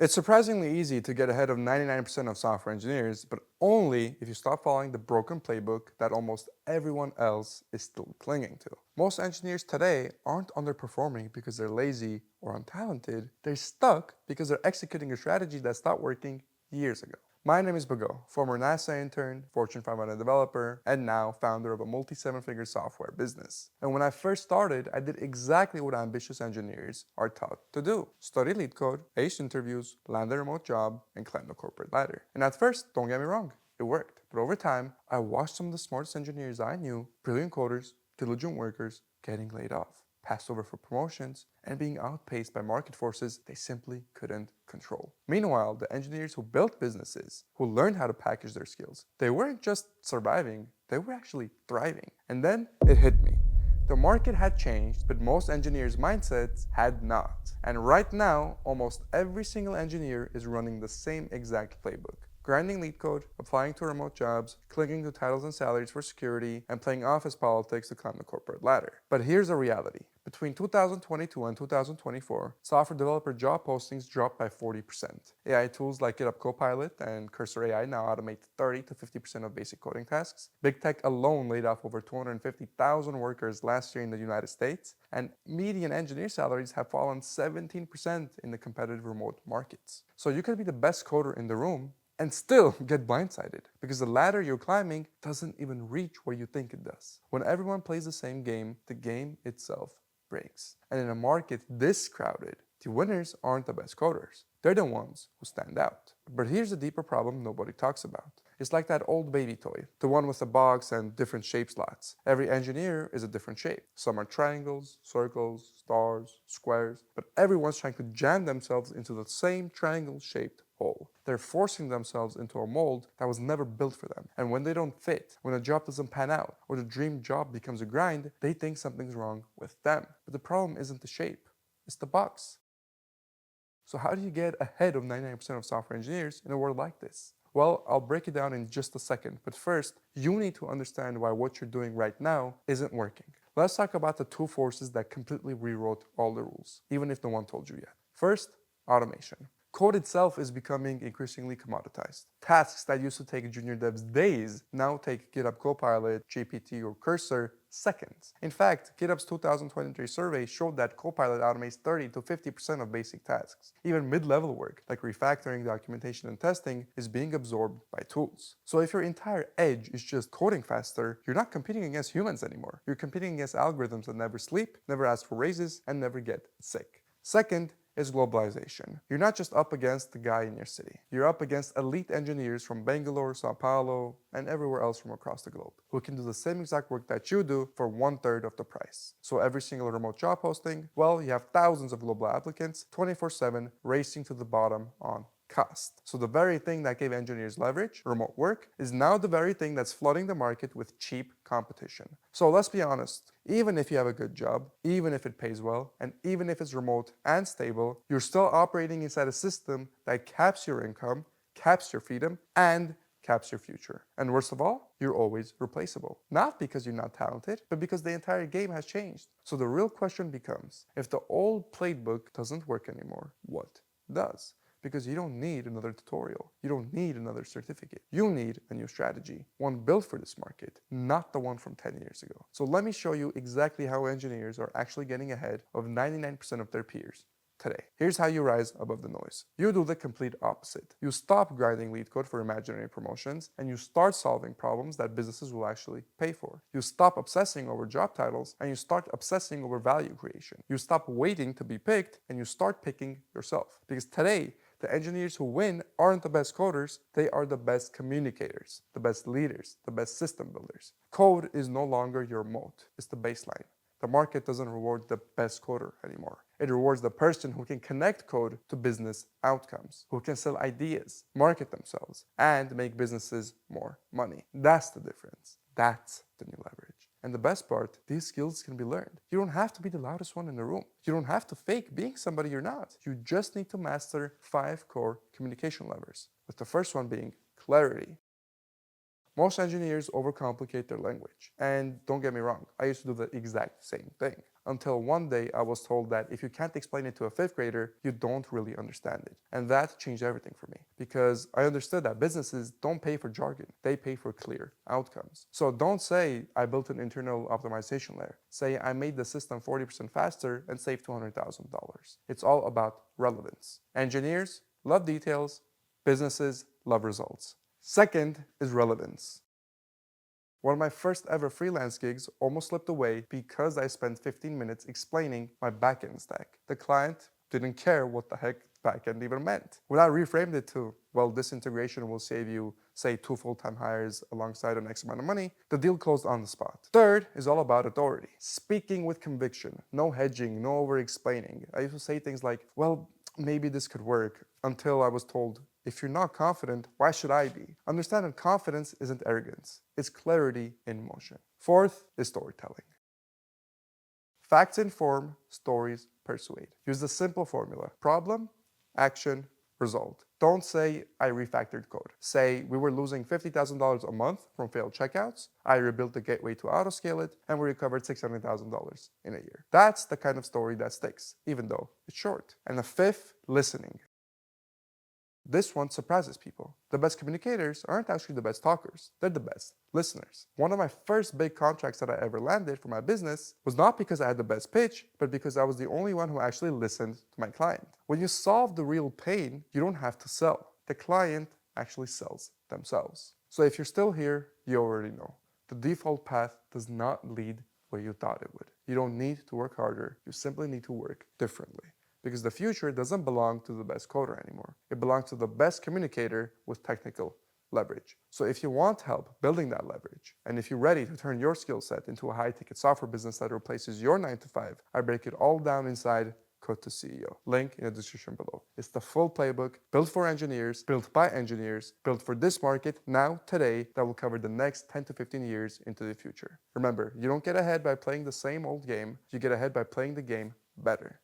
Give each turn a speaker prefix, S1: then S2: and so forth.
S1: It's surprisingly easy to get ahead of 99% of software engineers, but only if you stop following the broken playbook that almost everyone else is still clinging to. Most engineers today aren't underperforming because they're lazy or untalented. They're stuck because they're executing a strategy that stopped working years ago. My name is Bago, former NASA intern, Fortune 500 developer, and now founder of a multi-seven-figure software business. And when I first started, I did exactly what ambitious engineers are taught to do. Study lead code, ace interviews, land a remote job, and climb the corporate ladder. And at first, don't get me wrong, it worked. But over time, I watched some of the smartest engineers I knew, brilliant coders, diligent workers, getting laid off, passed over for promotions, and being outpaced by market forces they simply couldn't control. Meanwhile, the engineers who built businesses, who learned how to package their skills, they weren't just surviving, they were actually thriving. And then it hit me. The market had changed, but most engineers' mindsets had not. And right now, almost every single engineer is running the same exact playbook. Grinding lead code, applying to remote jobs, clinging to titles and salaries for security, and playing office politics to climb the corporate ladder. But here's the reality. Between 2022 and 2024, software developer job postings dropped by 40%. AI tools like GitHub Copilot and Cursor AI now automate 30 to 50% of basic coding tasks. Big tech alone laid off over 250,000 workers last year in the United States, and median engineer salaries have fallen 17% in the competitive remote markets. So you could be the best coder in the room and still get blindsided because the ladder you're climbing doesn't even reach where you think it does. When everyone plays the same game, the game itself breaks. And in a market this crowded, the winners aren't the best coders. They're the ones who stand out. But here's the deeper problem nobody talks about. It's like that old baby toy, the one with a box and different shape slots. Every engineer is a different shape. Some are triangles, circles, stars, squares, but everyone's trying to jam themselves into the same triangle-shaped hole. They're forcing themselves into a mold that was never built for them. And when they don't fit, when a job doesn't pan out, or the dream job becomes a grind, they think something's wrong with them. But the problem isn't the shape, it's the box. So how do you get ahead of 99% of software engineers in a world like this? Well, I'll break it down in just a second, but first, you need to understand why what you're doing right now isn't working. Let's talk about the two forces that completely rewrote all the rules, even if no one told you yet. First, automation. Code itself is becoming increasingly commoditized. Tasks that used to take junior devs days now take GitHub Copilot, GPT, or Cursor seconds. In fact, GitHub's 2023 survey showed that Copilot automates 30 to 50% of basic tasks. Even mid-level work, like refactoring, documentation, and testing, is being absorbed by tools. So if your entire edge is just coding faster, you're not competing against humans anymore. You're competing against algorithms that never sleep, never ask for raises, and never get sick. Second, is globalization. You're not just up against the guy in your city. You're up against elite engineers from Bangalore, Sao Paulo, and everywhere else from across the globe who can do the same exact work that you do for 1/3 of the price. So every single remote job posting, well, you have thousands of global applicants 24/7 racing to the bottom on cost. So the very thing that gave engineers leverage, remote work, is now the very thing that's flooding the market with cheap competition. So let's be honest, even if you have a good job, even if it pays well, and even if it's remote and stable, you're still operating inside a system that caps your income, caps your freedom, and caps your future. And worst of all, you're always replaceable. Not because you're not talented, but because the entire game has changed. So the real question becomes, if the old playbook doesn't work anymore, what does? Because you don't need another tutorial. You don't need another certificate. You need a new strategy, one built for this market, not the one from 10 years ago. So let me show you exactly how engineers are actually getting ahead of 99% of their peers today. Here's how you rise above the noise. You do the complete opposite. You stop grinding lead code for imaginary promotions, and you start solving problems that businesses will actually pay for. You stop obsessing over job titles, and you start obsessing over value creation. You stop waiting to be picked, and you start picking yourself. Because today, the engineers who win aren't the best coders, they are the best communicators, the best leaders, the best system builders. Code is no longer your moat, it's the baseline. The market doesn't reward the best coder anymore. It rewards the person who can connect code to business outcomes, who can sell ideas, market themselves, and make businesses more money. That's the difference. That's the new leverage. And the best part, these skills can be learned. You don't have to be the loudest one in the room. You don't have to fake being somebody you're not. You just need to master 5 core communication levers, with the first one being clarity. Most engineers overcomplicate their language. And don't get me wrong, I used to do the exact same thing. Until one day I was told that if you can't explain it to a fifth grader, you don't really understand it. And that changed everything for me because I understood that businesses don't pay for jargon, they pay for clear outcomes. So don't say I built an internal optimization layer. Say I made the system 40% faster and saved $200,000. It's all about relevance. Engineers love details, businesses love results. Second is relevance. One of my first ever freelance gigs almost slipped away because I spent 15 minutes explaining my backend stack. The client didn't care what the heck backend even meant. When I reframed it to, well, this integration will save you, say, 2 full-time hires alongside an X amount of money, the deal closed on the spot. Third is all about authority. Speaking with conviction, no hedging, no over-explaining. I used to say things like, well, maybe this could work, until I was told, if you're not confident, why should I be? Understand that confidence isn't arrogance, it's clarity in motion. Fourth is storytelling. Facts inform, stories persuade. Use the simple formula: problem, action, result. Don't say, I refactored code. Say, we were losing $50,000 a month from failed checkouts. I rebuilt the gateway to autoscale it, and we recovered $600,000 in a year. That's the kind of story that sticks, even though it's short. And the fifth, listening. This one surprises people. The best communicators aren't actually the best talkers, they're the best listeners. One of my first big contracts that I ever landed for my business was not because I had the best pitch, but because I was the only one who actually listened to my client. When you solve the real pain, you don't have to sell. The client actually sells themselves. So if you're still here, you already know. The default path does not lead where you thought it would. You don't need to work harder, you simply need to work differently. Because the future doesn't belong to the best coder anymore. It belongs to the best communicator with technical leverage. So if you want help building that leverage, and if you're ready to turn your skill set into a high-ticket software business that replaces your 9 to 5, I break it all down inside Code to CEO. Link in the description below. It's the full playbook built for engineers, built by engineers, built for this market now, today, that will cover the next 10 to 15 years into the future. Remember, you don't get ahead by playing the same old game, you get ahead by playing the game better.